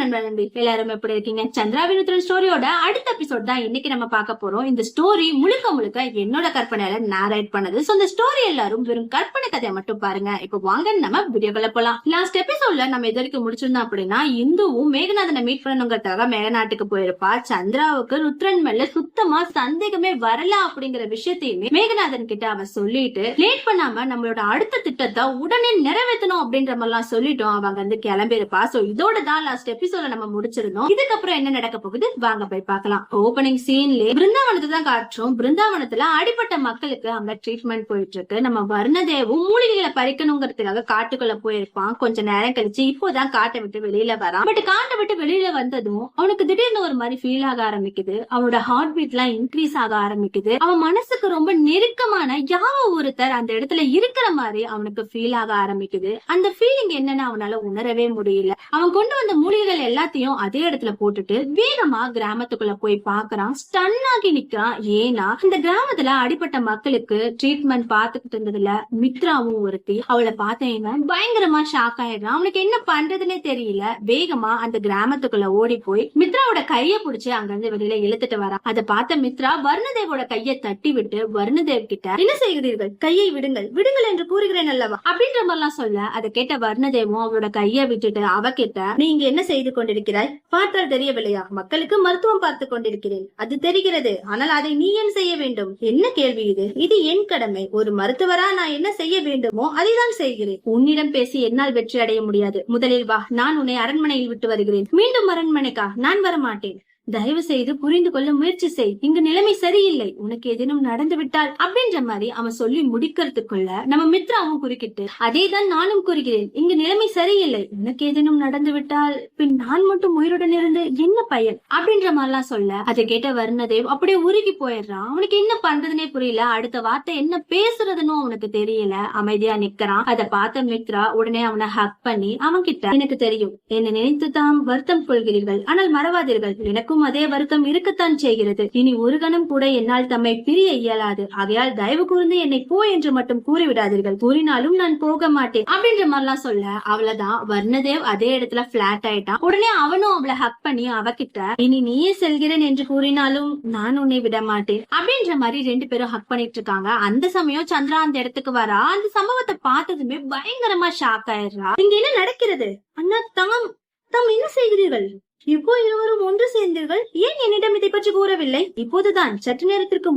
நண்பர்கள் எல்லாரும் எப்படி இருக்கீங்க? சந்திராவின் ஸ்டோரியோட அடுத்த எபிசோட் தான் இன்னைக்கு நம்ம பார்க்க போறோம். இந்த ஸ்டோரி முழுக்க என்னோட கற்பனையில நேரேட் பண்ணது. சோ இந்த ஸ்டோரி எல்லாரும் வெறும் கற்பனை கதையை மட்டும் பாருங்க. இப்ப வாங்க நம்ம வீடியோக்குள்ள போலாம். லாஸ்ட் எபிசோட்ல நம்ம எது வரைக்கும் முடிச்சிருந்தோம் அப்படின்னா, இந்துவும் மேகநாதனை மீட் பண்ணணுங்கிறதுக்காக மேகநாட்டுக்கு போயிருப்பா. சந்திராவுக்கு ருத்ரன் மேல சுத்தமா சந்தேகமே வரல அப்படிங்கிற விஷயத்தையுமே மேகநாதன் கிட்ட அவ சொல்லிட்டு லேட் பண்ணாம நம்மளோட அடுத்த திட்டத்தை உடனே நிறைவேற்றணும் அப்படின்ற மாதிரிலாம் சொல்லிட்டோம். அவங்க வந்து கிளம்பிருப்பா. சோ இதோட தான் லாஸ்ட் எபிசோட நம்ம முடிச்சிருந்தோம். இதுக்கப்புறம் என்ன நடக்க போகுது வாங்க போய் பார்க்கலாம். ஓபனிங் சீன்ல பிருந்தாவனத்தை தான் காட்டுறோம். பிருந்தாவனத்துல அடிப்பட்ட மக்களுக்கு அங்க ட்ரீட்மெண்ட் போயிட்டு இருக்கு. நம்ம வர்ணதேவும் மூலிகைகளை பறிக்கணுங்கிறதுக்காக காட்டுக்குள்ள போயிருப்பான். கொஞ்ச நேரம் கழிச்சு இப்போதான் காட்டை விட்டு வெளியில வரான். பட் காட்டை விட்டு வெளியில வந்ததும் அவனுக்கு திடீர்னு ஒரு மாதிரி ஃபீல் ஆக ஆரம்பிக்குது. அவனோட ஹார்ட் பீட் எல்லாம் இன்க்ரீஸ் ஆக ஆரம்பிக்குது. அவன் மனசுக்கு ரொம்ப நெருக்கமான யாரோ ஒருத்தர் அந்த இடத்துல இருக்கிற மாதிரி அவனுக்கு ஃபீல் ஆக ஆரம்பிக்குது. அந்த ஃபீலிங் என்னன்னு அவனால உணரவே முடியல. அவன் கொண்டு வந்த மூலிகைகள் எல்லாத்தையும் அதே இடத்துல போட்டுட்டு வேகமா கிராமத்துக்குள்ள போய் பாக்குறான். ஸ்டன் ஆகி நிக்கிறான். ஏன்னா இந்த கிராமத்துல அடிப்பட்ட மக்களுக்கு ட்ரீட்மெண்ட் பாத்துக்கிட்டு இருந்ததுல மித்ராவும் ஒருத்தி. அவளை பார்த்தேன் பயங்கரமா ஷாக் ஆயிடுறான். அவனுக்கு என்ன பண்றதுன்னே தெரியல. வேகமா அந்த கிராமத்துக்குள்ள ஓடி போய் மித்ராவோட கைய புடிச்சு அங்க இருந்து வெளியில இழுத்துட்டு வரான். அதை பார்த்த மித்ரா வர்ணதேவோட கையை தட்டி விட்டு வர்ணதேவ் கிட்ட என்ன செய்கிறீர்கள், கையை விடுங்கள் விடுங்கள் என்று கூறுகிறேன் அல்லவா அப்படின்ற மாதிரிலாம் சொல்ல, அதை கேட்ட வர்ணதேவும் அவளோட கையை விட்டுட்டு அவகிட்ட, நீங்க என்ன செய்து கொண்டிருக்கிறாய், பார்த்தால் தெரியவில்லையா, மக்களுக்கு மருத்துவம் பார்த்து கொண்டிருக்கிறேன், அது தெரிகிறது, ஆனால் அதை நீ ஏன் செய்ய வேண்டும், என்ன கேள்வி இது, இது என் கடமை, ஒரு மருத்துவரா நான் என்ன செய்ய வேண்டுமோ அதை தான் செய்கிறேன், உன்னிடம் பேசி என்னால் வெற்றி அடைய முடியாது, முதலில் வா, நான் உன்னை அரண்மனையில் விட்டு வருகிறேன், மீண்டும் அரண்மனைக்கா நான் வரமாட்டேன், தயவு செய்து புரிந்து கொள்ள முயற்சி செய், இங்கு நிலைமை சரியில்லை, உனக்கு ஏதேனும் நடந்து விட்டால் அப்படின்ற மாதிரி அவன் சொல்லி முடிக்கிறதுக்குள்ள நம்ம மித்ராவும் குறுக்கிட்டு, அதே தான் நானும் கூறுகிறேன், இங்கு நிலைமை சரியில்லை, உனக்கு ஏதேனும் நடந்து விட்டால் பின் நான் மட்டும் உயிருடன் இருந்து என்ன பயன் அப்படின்ற மாதிரிலாம் சொல்ல, அதை கேட்ட வர்ணதேவ் அப்படியே உருகி போயிடுறான். அவனுக்கு என்ன பண்றதுனே புரியல. அடுத்த வார்த்தை என்ன பேசுறதுன்னு அவனுக்கு தெரியல. அமைதியா நிக்கிறான். அதை பார்த்த மித்ரா உடனே அவனை ஹக் பண்ணி அவன் கிட்ட, எனக்கு தெரியும் என்னை நினைத்து தான் வருத்தம் கொள்கிறீர்கள், ஆனால் மறவாதீர்கள், எனக்கு அதே வருத்தம் இருக்கத்தான் செய்கிறது, இனி ஒரு கணம் கூட என்னால் தம்மை பிரிய இயலாது, ஆகையால் தயவு கூர்ந்து என்னை போ என்று மட்டும் கூறிவிடாதீர்கள், கூறினாலும் நான் போக மாட்டேன் அப்படின்ற மாதிரிலாம் சொல்ல, அவ்வளவுதான் வர்ணதேவ் அதே இடத்துல பிளாட் ஆயிட்டான். உடனே அவனும் அவளை ஹக் பண்ணி அவகிட்ட, இனி நீயே செல்கிறேன் என்று கூறினாலும் நான் உன்னை விட மாட்டேன் அப்படின்ற மாதிரி ரெண்டு பேரும் ஹக் பண்ணிட்டு இருக்காங்க. அந்த சமயம் சந்திரா அந்த இடத்துக்கு வரா. அந்த சம்பவத்தை பார்த்ததுமே பயங்கரமா ஷாக் ஆயிடுறா. இங்க என்ன நடக்கிறது அண்ணா, தாம் என்ன செய்கிறீர்கள், இப்போ இருவரும் ஒன்று சேர்ந்தீர்கள், ஏன் என்னிடம் இதை பற்றி கூறவில்லை, இப்போதுதான் சற்று நேரத்திற்கு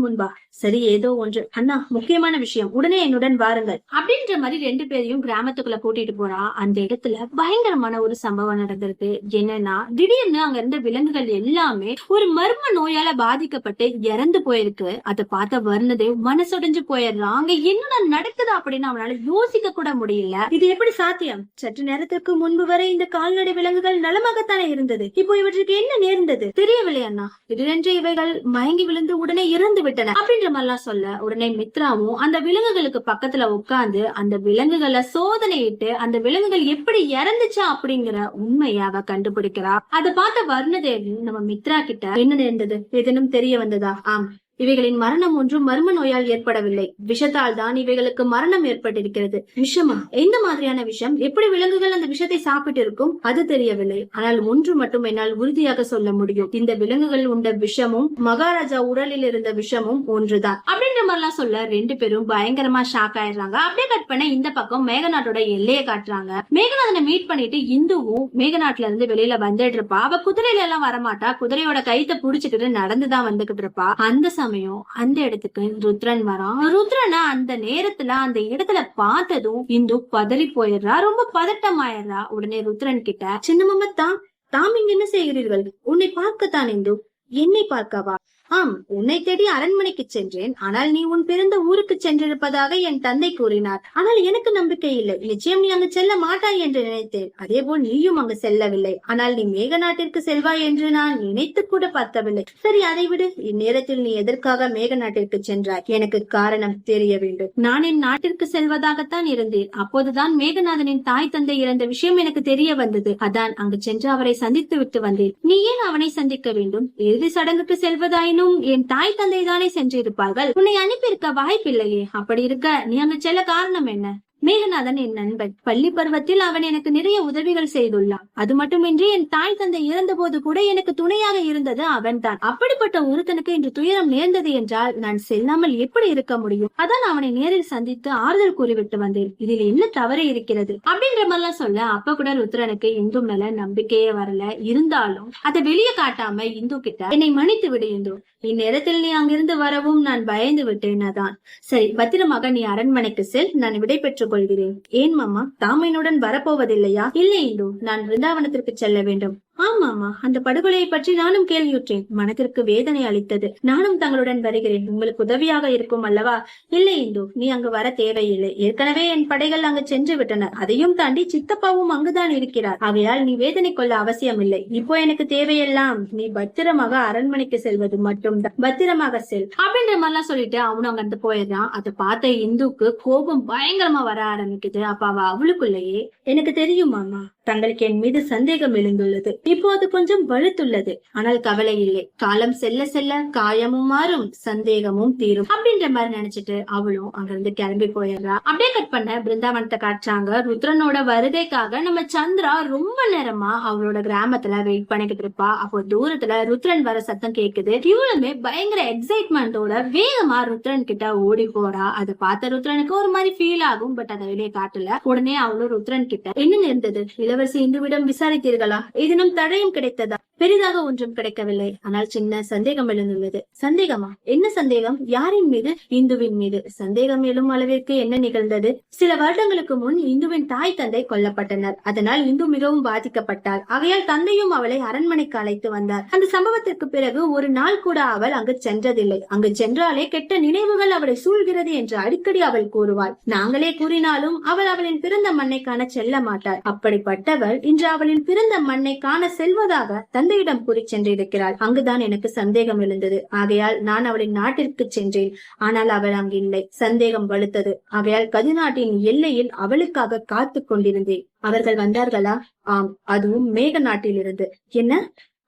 முன்பா, சரி ஏதோ ஒன்று அண்ணா, முக்கியமான விஷயம், உடனே என்னுடன் வாருங்கள் அப்படின்ற மாதிரி ரெண்டு பேரையும் கிராமத்துக்குள்ள கூட்டிட்டு போறா. அந்த இடத்துல பயங்கரமான ஒரு சம்பவம் நடந்திருக்கு. என்னன்னா, திடீர்னு அங்க இருந்த விலங்குகள் எல்லாமே ஒரு மர்ம நோயால பாதிக்கப்பட்டு இறந்து போயிருக்கு. அதை பார்த்த வர்ணதேவ் மனசுடைஞ்சு போயிடுறான். அங்க என்ன நடக்குது அப்படின்னு அவனால யோசிக்க கூட முடியல. இது எப்படி சாத்தியம், சற்று நேரத்திற்கு முன்பு வரை இந்த கால்நடை விலங்குகள் நலமாகத்தானே இருந்தது, இப்போ இவற்றுக்கு என்ன நேர்ந்தது தெரியவில்லை அண்ணா, திடீரென்று இவைகள் மயங்கி விழுந்து உடனே இறந்து விட்டன அப்படின்ற மாதிரிலாம் சொல்ல, உடனே மித்ராவும் அந்த விலங்குகளுக்கு பக்கத்துல உட்கார்ந்து அந்த விலங்குகளை சோதனையிட்டு அந்த விலங்குகள் எப்படி இறந்துச்சா அப்படிங்கிற உண்மையை அவ கண்டுபிடிக்கிறா. அதை பார்த்த வர்ணதேவி நம்ம மித்ரா கிட்ட, என்ன நேர்ந்தது, ஏதேனும் தெரிய வந்ததா, ஆம், இவைகளின் மரணம் ஒன்றும் மர்ம நோயால் ஏற்படவில்லை, விஷத்தால் தான் இவைகளுக்கு மரணம் ஏற்பட்டிருக்கிறது. விஷமா, எந்த மாதிரியான விஷம், எப்படி விலங்குகள் அந்த விஷத்தை சாப்பிட்டு இருக்கும் அது தெரியவில்லை, ஆனால் ஒன்று மட்டும் என்னால் உறுதியாக சொல்ல முடியும், இந்த விலங்குகள் உண்ட விஷமும் மகாராஜா உடலில் இருந்த விஷமும் ஒன்றுதான் அப்படின்ற மாதிரிலாம் சொல்ல, ரெண்டு பேரும் பயங்கரமா ஷாக் ஆயிடுறாங்க. அப்படியே கட் பண்ண இந்த பக்கம் மேகநாட்டோட எல்லையை காட்டுறாங்க. மேகநாதனை மீட் பண்ணிட்டு இந்துவும் மேகநாட்டுல இருந்து வெளியில வந்துட்டு இருப்பா. அவ குதிரையில எல்லாம் வரமாட்டா, குதிரையோட கைத்தை புடிச்சுக்கிட்டு நடந்துதான் வந்துகிட்டு இருப்பா. அந்த அந்த இடத்துக்கு ருத்ரன் வரான். ருத்ரனை அந்த நேரத்துல அந்த இடத்துல பார்த்ததும் இந்து பதறி போயிடுறா, ரொம்ப பதட்டம் ஆயிடுறா. உடனே ருத்ரன் கிட்ட, சின்ன மாமா தாம் இங்க என்ன செய்கிறீர்கள், உன்னை பார்க்கத்தான் இந்து, என்னை பார்க்கவா, ஆம், உன்னை தேடி அரண்மனைக்கு சென்றேன், ஆனால் நீ உன் பிறந்த ஊருக்கு சென்றிருப்பதாக என் தந்தை கூறினார், ஆனால் எனக்கு நம்பிக்கை இல்லை, நிச்சயம் நீ அங்கு செல்ல மாட்டாய் என்று நினைத்தேன், அதே போல் நீயும் அங்கு செல்லவில்லை, ஆனால் நீ மேக நாட்டிற்கு செல்வாய் என்று நான் நினைத்து கூட பார்க்கவில்லை, சரி அதை விடு, இந்நேரத்தில் நீ எதற்காக மேக நாட்டிற்கு சென்றாய், எனக்கு காரணம் தெரிய வேண்டும், நான் என் நாட்டிற்கு செல்வதாகத்தான் இருந்தேன், அப்போதுதான் மேகநாதனின் தாய் தந்தை இறந்த விஷயம் எனக்கு தெரிய வந்தது, அதான் அங்கு சென்று அவரை சந்தித்து விட்டு வந்தேன், நீ ஏன் அவனை சந்திக்க வேண்டும், இறுதி சடங்குக்கு செல்வதாயினும் என் தாய் தந்தை தானே சென்றிருப்பார்கள், உன்னை அனுப்பியிருக்க வாய்ப்பில்லையே, அப்படி இருக்க நீ அங்கு செல்ல காரணம் என்ன, மேகநாதன் என் நண்பன். பள்ளி பருவத்தில் அவன் எனக்கு நிறைய உதவிகள் செய்துள்ளான். அது மட்டுமின்றி என் தாய் தந்தை இறந்த போது கூட எனக்கு துணையாக இருந்தது அவன் தான். அப்படிப்பட்ட ஒருத்தனுக்கு இன்று துயரம் நேர்ந்தது என்றால் நான் செல்லாமல் எப்படி இருக்க முடியும்? அதான் அவனை நேரில் சந்தித்து ஆறுதல் கூறிவிட்டு வந்தேன். இதில் என்ன தவறு இருக்கிறது அப்படின்ற மாதிரிலாம் சொல்ல, அப்ப கூட ருத்ரனுக்கு இந்து மேல நம்பிக்கையே வரல. இருந்தாலும் அதை வெளியே காட்டாம இந்து கிட்ட, என்னை மன்னித்து விடு இந்து, இந்நேரத்தில் நீ அங்கிருந்து வரவும் நான் பயந்து விட்டேன். அதான் சரி, பத்திரமாக நீ அரண்மனைக்கு செல், நான் விடை பெற்றுக் கொள்கிறேன். ஏன் மாமா, தாமையனுடன் வரப்போவதில்லையா? இல்லை இந்து, நான் பிருந்தாவனத்திற்கு செல்ல வேண்டும். ஆமாமா, அந்த படுகொலையை பற்றி நானும் கேள்வியுற்றேன். மனதிற்கு வேதனை அளித்தது. நானும் தங்களுடன் வருகிறேன், உங்களுக்கு உதவியாக இருக்கும் அல்லவா? இல்லை இந்து, நீ அங்கு வர தேவையில்லை. ஏற்கனவே என் படைகள் அங்கு சென்று விட்டன. அதையும் தாண்டி சித்தப்பாவும் அங்குதான் இருக்கிறார். ஆகையால் நீ வேதனை கொள்ள அவசியம் இல்லை. இப்போ எனக்கு தேவையெல்லாம் நீ பத்திரமாக அரண்மனைக்கு செல்வது மட்டும்தான். பத்திரமாக செல் அப்படின்ற மாதிரிலாம் சொல்லிட்டு அவனும் அங்க இருந்து போயிடுறான். அதை பார்த்த இந்துக்கு கோபம் பயங்கரமா வர ஆரம்பிக்குது. அப்ப அவளுக்குள்ளேயே, எனக்கு தெரியும் மாமா, தங்களுக்கு என் மீது சந்தேகம் எழுந்துள்ளது. இப்போ அது கொஞ்சம் வலுத்துள்ளது. ஆனால் கவலை இல்லை, காலம் செல்ல செல்ல காயமும் மாறும், சந்தேகமும் தீரும் அப்படின்ற மாதிரி நினைச்சிட்டு அவளும் அங்கிருந்து கிளம்பி போயிடுறா. அப்படியே கட் பண்ண பிருந்தாவனத்தை காட்டுறாங்க. ருத்ரனோட வருகைக்காக நம்ம சந்திரா ரொம்ப நேரமா அவளோட கிராமத்துல வெயிட் பண்ணிக்கிட்டு இருப்பா. அப்போ தூரத்துல ருத்ரன் வர சத்தம் கேக்குது. இவளுமே பயங்கர எக்ஸைட்மெண்டோட வேகமா ருத்ரன் கிட்ட ஓடி போறா. அதை பார்த்த ருத்ரனுக்கு ஒரு மாதிரி ஃபீல் ஆகும். பட் அதை வெளியே காட்டல. உடனே அவளும் ருத்ரன் கிட்ட, என்ன இருந்தது? இளவரசி இந்துவிடம் விசாரித்தீர்களா? ஏதேனும் தடயம் கிடைத்ததா? பெரிதாக ஒன்றும் கிடைக்கவில்லை. ஆனால் சின்ன சந்தேகம் எழுந்துள்ளது. சந்தேகமா? என்ன சந்தேகம்? யாரின் மீது? இந்துவின் மீது. சந்தேகம் எழும் அளவிற்கு என்ன நிகழ்ந்தது? சில வருடங்களுக்கு முன் இந்துவின் தாய் தந்தை கொல்லப்பட்டனர். அதனால் இந்து மிகவும் பாதிக்கப்பட்டாள். ஆகையால் தந்தையும் அவளை அரண்மனைக்கு அழைத்து வந்தார். அந்த சம்பவத்திற்கு பிறகு ஒரு நாள் கூட அவள் அங்கு சென்றதில்லை. அங்கு சென்றாலே கெட்ட நினைவுகள் அவளை சூழ்கிறது என்று அடிக்கடி அவள் கூறுவாள். நாங்களே கூறினாலும் அவள் அவளின் பிறந்த மண்ணை காண செல்ல மாட்டாள். அப்படிப்பட்டவள் இன்று அவளின் பிறந்த மண்ணை காண செல்வதாக தந்தையிடம் கூறி சென்றிருக்கிறாள். அங்குதான் எனக்கு சந்தேகம் எழுந்தது. ஆகையால் நான் அவளின் நாட்டிற்கு சென்றேன். ஆனால் அவள் அங்கு இல்லை. சந்தேகம் வலுத்தது. ஆகையால் கதிர்நாட்டின் எல்லையில் அவளுக்காக காத்து கொண்டிருந்தேன். அவர்கள் வந்தார்களா? ஆம், அதுவும் மேக நாட்டிலிருந்து. என்ன?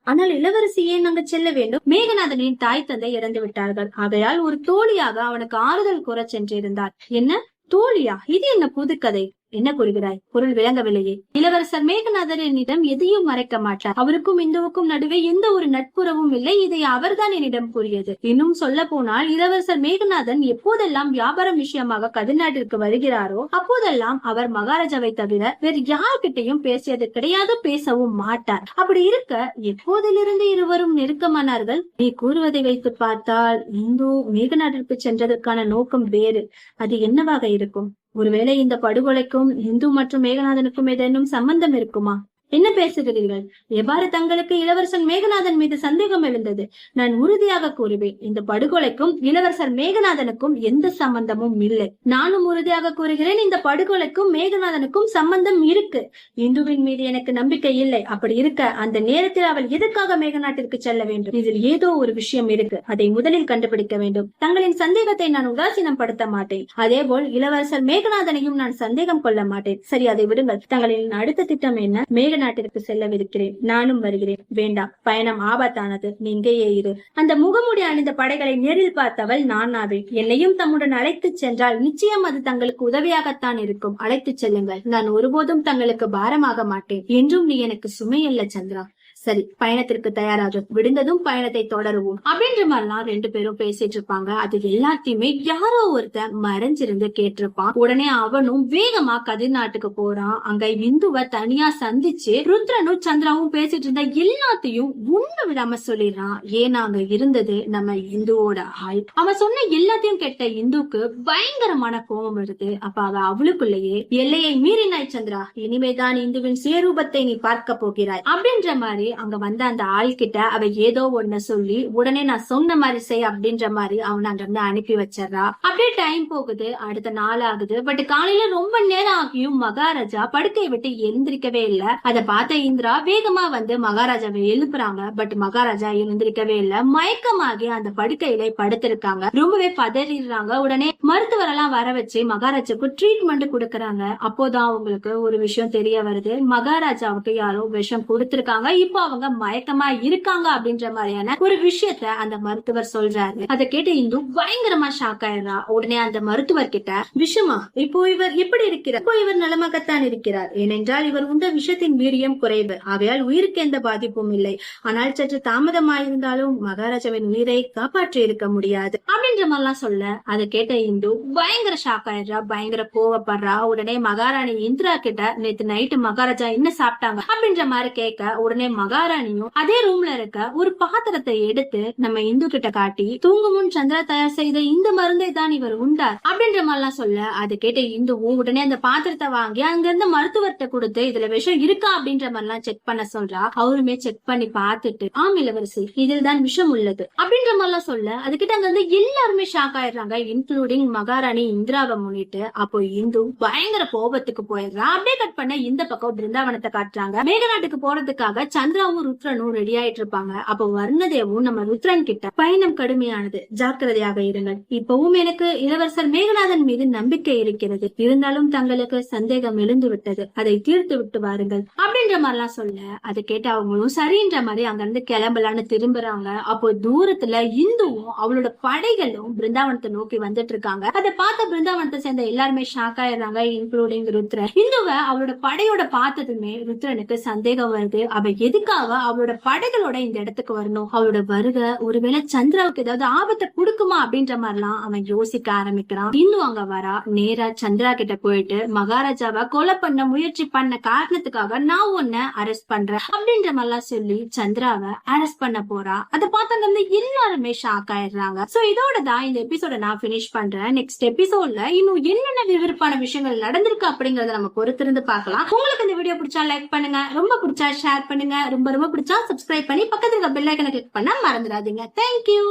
ஆனால் இளவரசி ஏன் அங்கு செல்ல வேண்டும்? மேகநாதனின் தாய் தந்தை இறந்து விட்டார்கள். ஆகையால் ஒரு தோழியாக அவனுக்கு ஆறுதல் கூற சென்றிருந்தார். என்ன தோழியா? இது என்ன புதுக்கதை? என்ன கூறுகிறாய்? பொருள் விளங்கவில்லையே. இளவரசர் மேகநாதனிடம் எதையும் மறைக்க மாட்டார். அவருக்கும் இந்துவுக்கும் நடுவே எந்த ஒரு நட்புறவும் இல்லை. இதை அவர்தான் என்னிடம் கூறியது. இன்னும் சொல்ல போனால் இளவரசர் மேகநாதன் எப்போதெல்லாம் வியாபாரம் விஷயமாக கதிர்நாட்டிற்கு வருகிறாரோ அப்போதெல்லாம் அவர் மகாராஜாவை தவிர வேறு யார்கிட்டையும் பேசியது கிடையாது, பேசவும் மாட்டார். அப்படி இருக்க எப்போதிலிருந்து இருவரும் நெருக்கமானார்கள்? நீ கூறுவதை வைத்து பார்த்தால் இந்து மேகநாட்டிற்கு சென்றதற்கான நோக்கம் வேறு. அது என்னவாக இருக்கும்? ஒருவேளை இந்த படுகொலைக்கும் இந்து மற்றும் மேகநாதனுக்கும் ஏதேனும் சம்பந்தம் இருக்குமா? என்ன பேசுகிறீர்கள்? எவ்வாறு தங்களுக்கு இளவரசர் மேகநாதன் மீது சந்தேகம் எழுந்தது? நான் உறுதியாக கூறுவேன், இந்த படுகொலைக்கும் இளவரசர் மேகநாதனுக்கும் எந்த சம்பந்தமும் இல்லை. நானும் உறுதியாக கூறுகிறேன், இந்த படுகொலைக்கும் மேகநாதனுக்கும் சம்பந்தம் இருக்கு. இந்துவின் மீது எனக்கு நம்பிக்கை இல்லை. அப்படி இருக்க அந்த நேரத்தில் அவள் எதுக்காக மேகநாட்டிற்கு செல்ல வேண்டும்? இதில் ஏதோ ஒரு விஷயம் இருக்கு. அதை முதலில் கண்டுபிடிக்க வேண்டும். தங்களின் சந்தேகத்தை நான் உதாசீனம் படுத்த மாட்டேன். அதே போல் இளவரசர் மேகநாதனையும் நான் சந்தேகம் கொள்ள மாட்டேன். சரி, அதை விடுங்கள். தங்களின் அடுத்த திட்டம் என்ன? நாட்டிற்கு செல்லவிருக்கிறேன். நானும் வருகிறேன். வேண்டாம், பயணம் ஆபத்தானது. நீ இங்கேயே இரு. அந்த முகமூடி அணிந்த படைகளை நேரில் பார்த்தவள் நான் ஆவேன். என்னையும் தம்முடன் அழைத்து சென்றால் நிச்சயம் அது தங்களுக்கு உதவியாகத்தான் இருக்கும். அழைத்து செல்லுங்கள். நான் ஒருபோதும் தங்களுக்கு பாரமாக மாட்டேன். என்றும் நீ எனக்கு சுமையல்ல சந்திரா. சரி, பயணத்திற்கு தயாராகும். விடுந்ததும் பயணத்தை தொடருவோம் அப்படின்ற மாதிரிலாம் ரெண்டு பேரும் பேசிட்டு இருப்பாங்க. அது எல்லாத்தையுமே யாரோ ஒருத்தன் மறைஞ்சிருந்து கேட்டிருப்பான். உடனே அவனும் வேகமா கதிர் நாட்டுக்கு போறான். அங்க இந்துவ தனியா சந்திச்சு ருத்ரனும் சந்திராவும் பேசிட்டு இருந்த எல்லாத்தையும் ஒண்ணு விடாம சொல்லிடுறான். ஏன்னா அங்க இருந்தது நம்ம இந்துவோட ஆள். அவன் சொன்ன எல்லாத்தையும் கேட்ட இந்துக்கு பயங்கரமான கோபம் வருது. அப்ப அவளுக்குள்ளேயே, எல்லையை மீறினாய் சந்திரா, இனிமேதான் இந்துவின் சுயரூபத்தை நீ பார்க்க போகிறாய் அப்படின்ற மாதிரி அங்க வந்த அந்த ஆள் கிட்ட அவ ஏதோ ஒண்ணு சொல்லி, உடனே நான் சொன்ன மாதிரி செய் அப்படின்ற மாதிரி அவனை அங்க இருந்து அனுப்பி வச்சிடறா. அப்படியே டைம் போகுது. அடுத்த நாள் ஆகுது. பட் காலையில ரொம்ப நேரம் ஆகியும் மகாராஜா படுக்கையை விட்டு எழுந்திருக்கவே இல்ல. அதை பார்த்த இந்திரா வேகமா வந்து மகாராஜாவை எழுப்புறாங்க. பட் மகாராஜா எழுந்திருக்கவே இல்ல. மயக்கமாகி அந்த படுக்கையில படுத்திருக்காங்க. ரொம்பவே பதறிடுறாங்க. உடனே மருத்துவரெல்லாம் வர வச்சு மகாராஜாவுக்கு ட்ரீட்மெண்ட் கொடுக்கறாங்க. அப்போதான் அவங்களுக்கு ஒரு விஷயம் தெரிய வருது. மகாராஜாவுக்கு யாரோ விஷம் கொடுத்திருக்காங்க. இப்போ அவங்க மயக்கமா இருக்காங்க அப்படின்ற மாதிரியான ஒரு விஷயத்த அந்த மருத்துவர் சொல்றாரு. அதை கேட்டு இந்து பயங்கரமா ஷாக் ஆயிடுறா. உடனே அந்த மருத்துவர் கிட்ட, விஷமா இப்போ இவர் எப்படி இருக்கிறார்? இப்போ இவர் நலமாகத்தான் இருக்கிறார். ஏனென்றால் இவர் உண்ட விஷயத்தின் வீரியம் குறைவு, ஆகையால் உயிருக்கு எந்த பாதிப்பும் இல்லை. ஆனால் சற்று தாமதமாயிருந்தாலும் மகாராஜாவின் உயிரை காப்பாற்றி இருக்க முடியாது அப்படின்ற மாதிரிலாம் சொல்ல, அதை கேட்ட இந்து பயங்கர ஷாக் ஆயிடுறா, பயங்கர கோவப்படுறா. உடனே மகாராணி இந்திரா கிட்ட நேத்து நைட்டு மகாராஜா என்ன சாப்பிட்டாங்க அப்படின்ற மாதிரி கேட்க, உடனே மகாராணியும் அதே ரூம்ல இருக்க ஒரு பாத்திரத்தை எடுத்து நம்ம இந்து கிட்ட காட்டி, தூங்கும் முன் சந்திரா தயார் செய்த இந்த மருந்தை தான் இவர் உண்டார் அப்படின்ற மாதிரிலாம் சொல்ல, அதை கேட்ட இந்துவும் உடனே அந்த பாத்திரத்தை வாங்கி அங்க இருந்த மருத்துவர்கிட்ட கொடுத்து இதுல விஷம் இருக்கா அப்படின்ற மாதிரிலாம் செக் பண்ண சொல்றா. அவருமே செக் பண்ணி பார்த்துட்டு, ஆம் இளவரசி, இதில் தான் விஷம் உள்ளது அப்படின்ற மாதிரிலாம் சொல்ல, அதுக்கிட்ட அங்க வந்து எல்லாருமே ஷாக் ஆயிடுறாங்க, இன்க்ளூடிங் மகாராணி இந்திராவை முன்னிட்டு. அப்போ இந்து பயங்கர கோபத்துக்கு போயிடுறா. அப்படியே கட் பண்ண இந்த பக்கம் பிருந்தாவனத்தை காட்டுறாங்க. மேகநாட்டுக்கு போறதுக்காக சந்திராவும் ருத்ரனும் ரெடி ஆயிட்டு இருப்பாங்க. அப்போ வர்ணதேவும் நம்ம ருத்ரன் கிட்ட, பயணம் கடுமையானது, ஜாக்கிரதையாக இருங்கள். இப்பவும் எனக்கு இளவரசர் மேகநாதன் மீது நம்பிக்கை இருக்கிறது, இருந்தாலும் தங்களுக்கு சந்தேகம் எழுந்து விட்டது, அதை தீர்த்து விட்டு வாருங்கள் அப்படின்ற மாதிரிலாம் சொல்ல, அதை கேட்டு அவங்களும் சரின்ற மாதிரி அங்க இருந்து கிளம்பலான்னு திரும்புறாங்க. அப்போ தூரத்துல இந்துவும் அவளோட படைகளும் பிருந்தாவனத்தை நோக்கி வந்துட்டு இருக்காங்க. அதை பார்த்த பிருந்தாவனத்தை சேர்ந்த எல்லாருமே ஷாக் ஆயிடுறாங்க, இன்க்ளூடிங் ருத்ரன். இந்துவை அவளோட படையோட பார்த்ததுமே ருத்ரனுக்கு சந்தேகம் வருது. அவ எதுக்காக அவளோட படைகளோட இந்த இடத்துக்கு வரணும்? அவளோட வருகை ஒருவேளை சந்திராவுக்கு ஏதாவது ஆபத்தை கொடுக்குமா அப்படின்ற மாதிரிலாம் அவன் யோசிக்க ஆரம்பிக்கிறான். இன்னும் அங்க வரா, நேரா சந்திரா கிட்ட போயிட்டு, மகாராஜாவை கொலை பண்ண முயற்சி பண்ண காரணத்துக்காக நான் உன்னை அரெஸ்ட் பண்றேன் அப்படின்ற மாதிரிலாம் சொல்லி சந்திராவை அரெஸ்ட் பண்ண போறா. அதை பார்த்தாங்க வந்து எல்லாருமே ஷாக் ஆயிடுறாங்க. சோ இதோட தான் இந்த எபிசோட நான் பினிஷ் பண்றேன். நெக்ஸ்ட் எபிசோட்ல இன்னும் என்னென்ன விவரப்பான விஷயங்கள் நடந்திருக்கு அப்படிங்கறத நம்ம பொறுத்திருந்து பார்க்கலாம். உங்களுக்கு இந்த வீடியோ பிடிச்சா லைக் பண்ணுங்க, ரொம்ப பிடிச்சா ஷேர் பண்ணுங்க, ரொம்ப ரொம்ப பிடிச்சா சப்ஸ்கிரைப் பண்ணி பக்கத்துல இருக்க பெல் ஐகானை கிளிக் பண்ண மறந்துடாதீங்க. தேங்க்யூ.